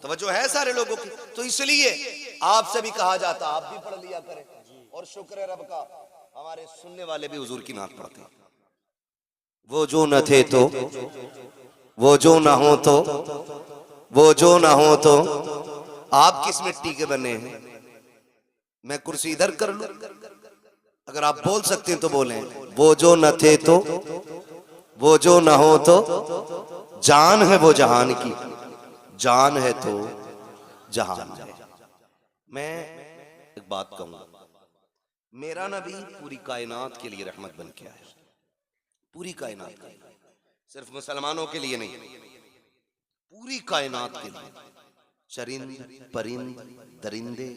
तवज्जो है सारे लोगों की। तो इसलिए आपसे भी कहा जाता आप भी पढ़ लिया करें। और शुक्र है रब का, हमारे सुनने वाले भी हुजूर की नात पढ़ते हैं। वो जो न थे तो, वो जो ना हो तो, वो जो ना हो तो, आप किस मिट्टी के बने हैं? मैं कुर्सी इधर कर लूं? अगर आप बोल सकते हैं तो बोलें। वो जो न थे तो, वो जो ना हो तो, जान है वो जहान की, जान है तो जहान है। मैं एक बात कहूंगा, मेरा नबी पूरी कायनात के लिए रहमत बन के आया। पूरी कायनात के लिए, सिर्फ मुसलमानों के लिए नहीं, पूरी कायनात के लिए। चरिंद परिंद दरिंदे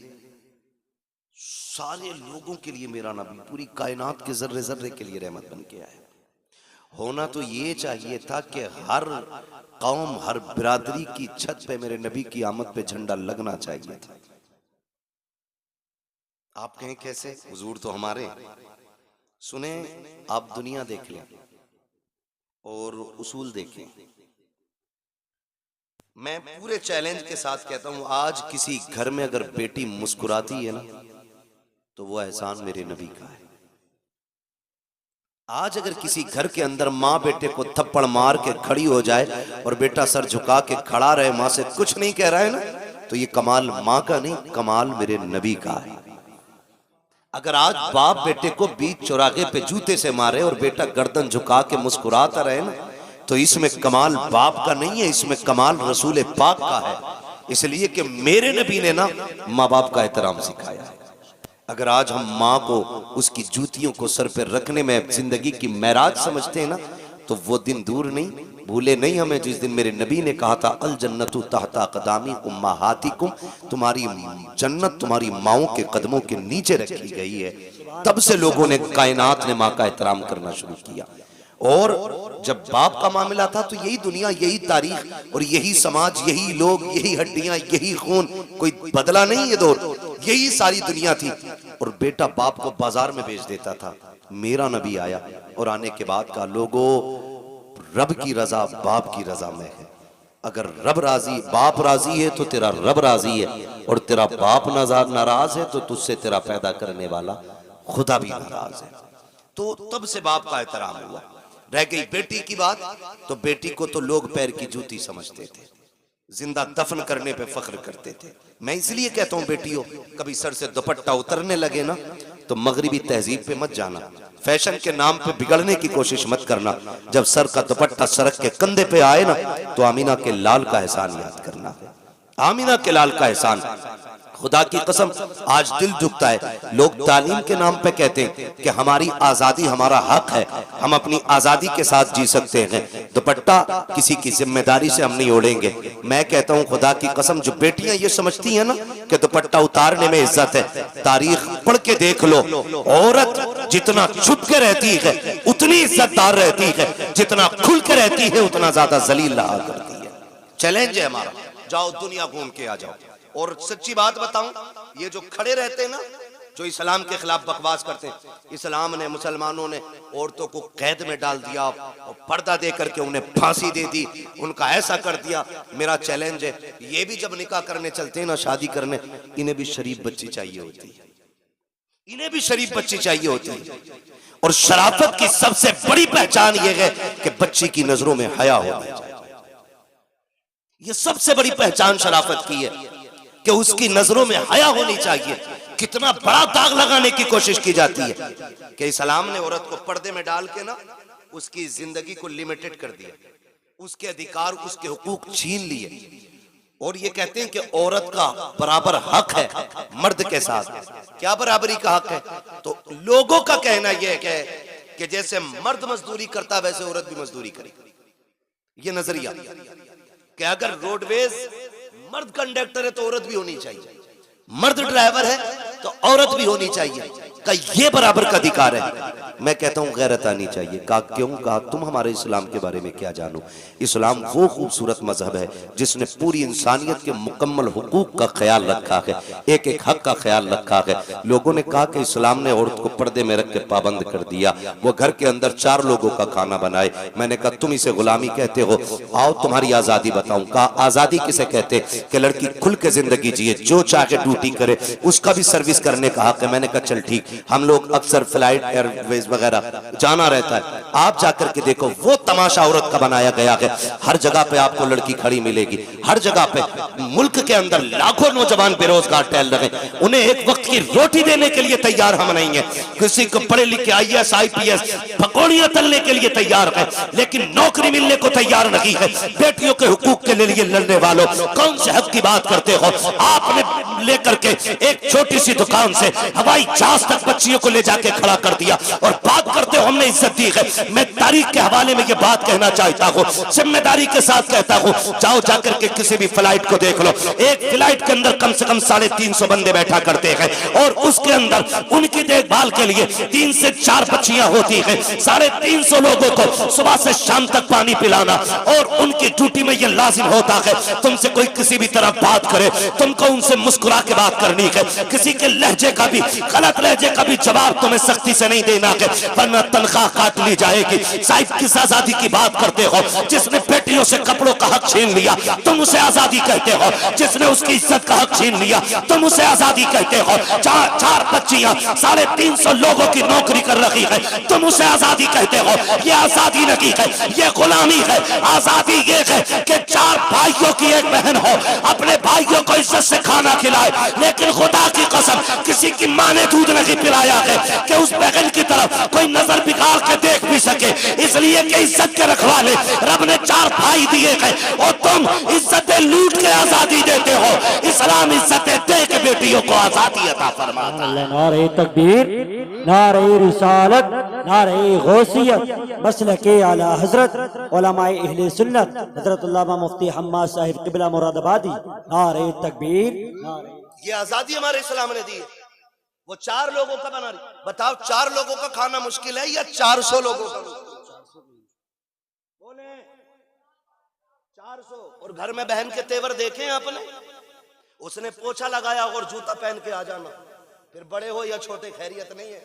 सारे लोगों के लिए मेरा नबी पूरी कायनात के जर्रे जर्रे के लिए रहमत बन के आया। होना तो ये चाहिए था कि हर कौम हर बिरादरी की छत पे मेरे नबी की आमद पे झंडा लगना चाहिए था। आप कहें कैसे? हुजूर तो हमारे। सुने, आप दुनिया देख लें और उसूल देखें। मैं पूरे चैलेंज के साथ कहता हूं, आज किसी घर में अगर बेटी मुस्कुराती है ना, तो वो एहसान मेरे नबी का है। आज अगर किसी घर के अंदर माँ बेटे को थप्पड़ मार के खड़ी हो जाए और बेटा सर झुका के खड़ा रहे, माँ से कुछ नहीं कह रहा है ना, तो ये कमाल माँ का नहीं, कमाल मेरे नबी का है। अगर आज बाप बेटे को बीच चौराहे पे जूते से मारे और बेटा गर्दन झुका के मुस्कुराता रहे ना, तो इसमें कमाल बाप का नहीं है, इसमें कमाल रसूल पाक का है। इसलिए कि मेरे नबी ने ना माँ बाप का एहतराम सिखाया है। अगर आज हम माँ को उसकी जूतियों को सर पे रखने में जिंदगी की महराज समझते हैं ना, तो वो दिन दूर नहीं, भूले नहीं हमें जिस दिन मेरे नबी ने कहा था अल जन्नतु तहता क़दामी उम्महातिकुम, तुम्हारी जन्नत तुम्हारी माओं के कदमों के नीचे रखी गई है। तब से लोगों ने, कायनात ने माँ का एहतराम करना शुरू किया। और जब बाप का मामला था तो यही दुनिया, यही तारीख और यही समाज, यही लोग, यही हड्डियां, यही खून, कोई बदला नहीं ये दौर, यही सारी दुनिया थी। और बेटा बाप को बाजार में बेच देता था। मेरा नबी आया और आने के बाद का लोगों, रब की रजा बाप की रजा में है। अगर रब राजी, बाप राजी है तो तेरा रब राजी है, और तेरा बाप नाराज है तो तुझसे तेरा पैदा करने वाला खुदा भी नाराज है। तो तब से बाप का एहतराम हुआ। रह गई बेटी की बात, तो बेटी को तो लोग पैर की जूती समझते थे, जिंदा दफन करने पे फख्र करते थे। मैं इसलिए कहता हूं बेटियों, कभी सर से दुपट्टा उतरने लगे ना, तो मगरिबी तहजीब पे मत जाना, फैशन के नाम पे बिगड़ने की कोशिश मत करना। जब सर का दुपट्टा सड़क के कंधे पे आए ना, तो आमीना के लाल का एहसान याद करना, आमीना के लाल का एहसान। खुदा की कसम आज दिल दुखता है, लोग तालीम के नाम पे कहते हैं कि हमारी आजादी हमारा हक है, हम अपनी आजादी के साथ जी सकते हैं, दुपट्टा किसी की जिम्मेदारी से हम नहीं ओढ़ेंगे। मैं कहता हूं खुदा की कसम, जो बेटियां ये समझती हैं ना कि दुपट्टा उतारने में इज्जत है, तारीख पढ़ के देख लो, औरत जितना छुप के रहती है उतनी इज्जतदार रहती है, जितना खुल के रहती है उतना ज्यादा जलील रहा करती है। चैलेंज है हमारा, जाओ दुनिया घूम के आ जाओ। और सच्ची बात बताऊं, ये जो खड़े रहते हैं ना, जो इस्लाम के खिलाफ बकवास करते हैं, इस्लाम ने, मुसलमानों ने औरतों को कैद में डाल दिया और पर्दा दे करके उन्हें फांसी दे दी, उनका ऐसा कर दिया। मेरा चैलेंज है, ये भी जब निकाह करने चलते हैं ना, शादी करने, इन्हें भी शरीफ बच्ची चाहिए होती है, इन्हें भी शरीफ बच्ची चाहिए होती है। और शराफत की सबसे बड़ी पहचान यह है कि बच्ची की नजरों में हया होना चाहिए। ये सबसे बड़ी पहचान शराफत की है कि उसकी नजरों में हया होनी चाहिए। कितना बड़ा दाग लगाने की कोशिश की जाती है कि इस्लाम ने औरत को पर्दे में डाल के ना उसकी जिंदगी को लिमिटेड कर दिया, उसके अधिकार, उसके हुकूक छीन लिए, और ये कहते हैं कि औरत का बराबर हक है मर्द के साथ। क्या बराबरी का हक है? तो लोगों का कहना यह है कि जैसे मर्द मजदूरी करता वैसे औरत भी मजदूरी करेगी। ये नजरिया कि अगर रोडवेज मर्द कंडक्टर है तो औरत भी होनी चाहिए, मर्द ड्राइवर है तो औरत भी होनी चाहिए। का ये बराबर का अधिकार है। मैं कहता हूं गैरत आनी चाहिए। कहा क्यों? कहा तुम हमारे इस्लाम के बारे में क्या जानो? इस्लाम वो खूबसूरत मजहब है जिसने पूरी इंसानियत के मुकम्मल हुकूक का ख्याल रखा है, एक एक हक का ख्याल रखा है। लोगों ने कहा कि इस्लाम ने औरत को पर्दे में रख के पाबंद कर दिया, वो घर के अंदर 4 लोगों का खाना बनाए। मैंने कहा तुम इसे गुलामी कहते हो, आओ तुम्हारी आजादी बताऊं। कहा आजादी किसे कहते? कि लड़की खुल के जिंदगी जिए, जो चाहे ड्यूटी करे, उसका भी सर्विस करने का हक है। मैंने कहा चल ठीक, हम लोग अक्सर फ्लाइट एयरवेज वगैरह जाना रहता है, आप जाकर के देखो वो तमाशा औरत का बनाया गया है। हर जगह पे आपको लड़की खड़ी मिलेगी, हर जगह पे। मुल्क के अंदर लाखों नौजवान बेरोजगार टहल रहे, उन्हें एक वक्त की रोटी देने के लिए तैयार हम नहीं है। किसी को पढ़े लिखे IAS IPS पकौड़ियां तलने के लिए तैयार है, लेकिन नौकरी मिलने को तैयार नहीं है। बेटियों के हुकूक के लिए लड़ने वालों, कौन से हक की बात करते हो? आपने लेकर के एक छोटी सी दुकान से हवाई जहाज तक बच्चियों को ले जाके खड़ा कर दिया और बात करते हो हमने इज्जत दी है। मैं तारीख के हवाले में ये बात कहना चाहता हूँ, जिम्मेदारी के साथ कहता हूँ, जाओ जाकर के किसी भी फ्लाइट को देख लो, एक फ्लाइट के अंदर कम से कम 350 बंदे बैठा करते हैं और उसके अंदर उनकी देखभाल के लिए 3 से 4 बच्चियां होती हैं। 350 लोगों को सुबह से शाम तक पानी पिलाना, और उनकी ड्यूटी में यह लाजिम होता है तुमसे कोई किसी भी तरह बात करे, तुमको उनसे मुस्कुरा के बात करनी है। किसी के लहजे का भी, गलत लहजे का भी जवाब तुम्हें सख्ती से नहीं देना है, वरना तनख्वाह काट ली जाएगी। साहिब किस आजादी की बात करते हो? जिसने बेटियों से कपड़ों का हक छीन लिया तुम उसे आजादी कहते हो? जिसने उसकी इज्जत का हक छीन लिया तुम उसे आजादी कहते हो? 4 बच्चियां 350 लोगों की नौकरी कर रही है, तुम उसे आजादी कहते हो? ये आजादी नहीं है, ये गुलामी है। आजादी ये है कि 4 भाइयों की एक बहन हो, अपने भाइयों को इज्जत से खाना खिलाए, लेकिन खुदा की कसम किसी की मां ने दूध नहीं पिलाया है कि उस बहन की तरफ कोई नजर बिगाड़ के देख भी सके। इसलिए कि इज्जत के रखवाले रब ने 4 भाई दिए हैं और तुम इज्जतें लूट के आजादी देते हो। इस्लाम इज्जतें दे के बेटियों को आजादी अता फरमाता है। नारे तकबीर, नारे रिसालत, नारे गौसियत, मसलके आला हजरत उलमाए अहले सुन्नत हजरत अल्लामा मुफ्ती हम्माद साहिब किबला मुरादाबादी। नारे तकबीर, नारे। ये आजादी हमारे इस्लाम ने दी है। वो 4 लोगों का बना रही, बताओ 4 लोगों का खाना मुश्किल है या 400 लोगों का? बोले 400। और घर में बहन के तेवर देखे आपने? उसने पोछा लगाया और जूता पहन के आ जाना, फिर बड़े हो या छोटे खैरियत नहीं है।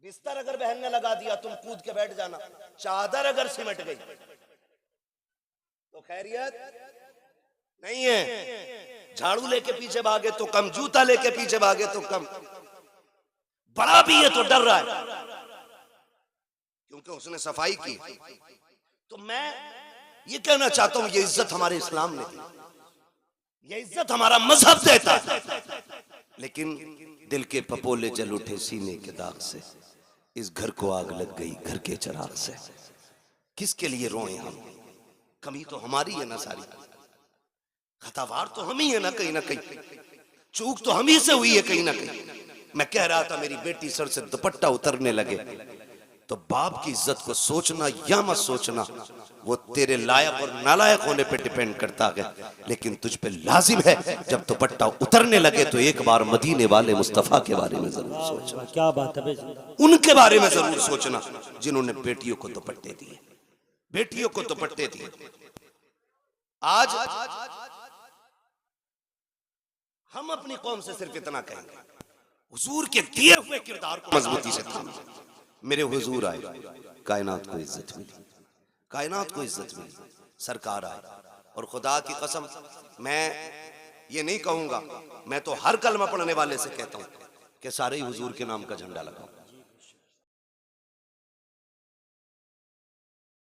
बिस्तर अगर बहन ने लगा दिया तुम कूद के बैठ जाना, चादर अगर सिमट गई तो खैरियत नहीं है। झाड़ू लेके पीछे भागे तो कम, जूता लेके पीछे भागे तो कम। बड़ा भी है तो डर रहा है क्योंकि उसने सफाई की। तो मैं ये कहना चाहता हूं, ये इज्जत हमारे इस्लाम ने दी, ये इज्जत हमारा मजहब देता है। लेकिन दिल के पपोले जल उठे सीने के दाग से, इस घर को आग लग गई घर के चिराग से। किसके लिए रोए हम? कमी तो हमारी है ना सारी, खतावार तो हम ही है ना कहीं, चूक तो हम ही से हुई है कहीं ना कहीं। मैं कह रहा था मेरी बेटी सर से दुपट्टा उतरने लगे तो बाप की इज्जत को सोचना या मत सोचना वो तेरे लायक और नालायक होने पे डिपेंड करता है, लेकिन तुझ पे लाजिम है जब दुपट्टा उतरने लगे तो एक बार मदीने वाले मुस्तफा के बारे में जरूर सोचना। क्या बात है? उनके बारे में जरूर सोचना जिन्होंने बेटियों को दुपट्टे दिए, बेटियों को दुपट्टे दिए। आज हम अपनी कौम से सिर्फ इतना कहेंगे, हुजूर के दिए हुए किरदार को मजबूती से थाम। मेरे हुजूर आए, कायनात को इज्जत मिली, कायनात को इज्जत मिली, सरकार आए। और खुदा की कसम मैं ये नहीं कहूंगा, मैं तो हर कलमा पढ़ने वाले से कहता हूं कि सारे ही हुजूर के नाम का झंडा लगाओ।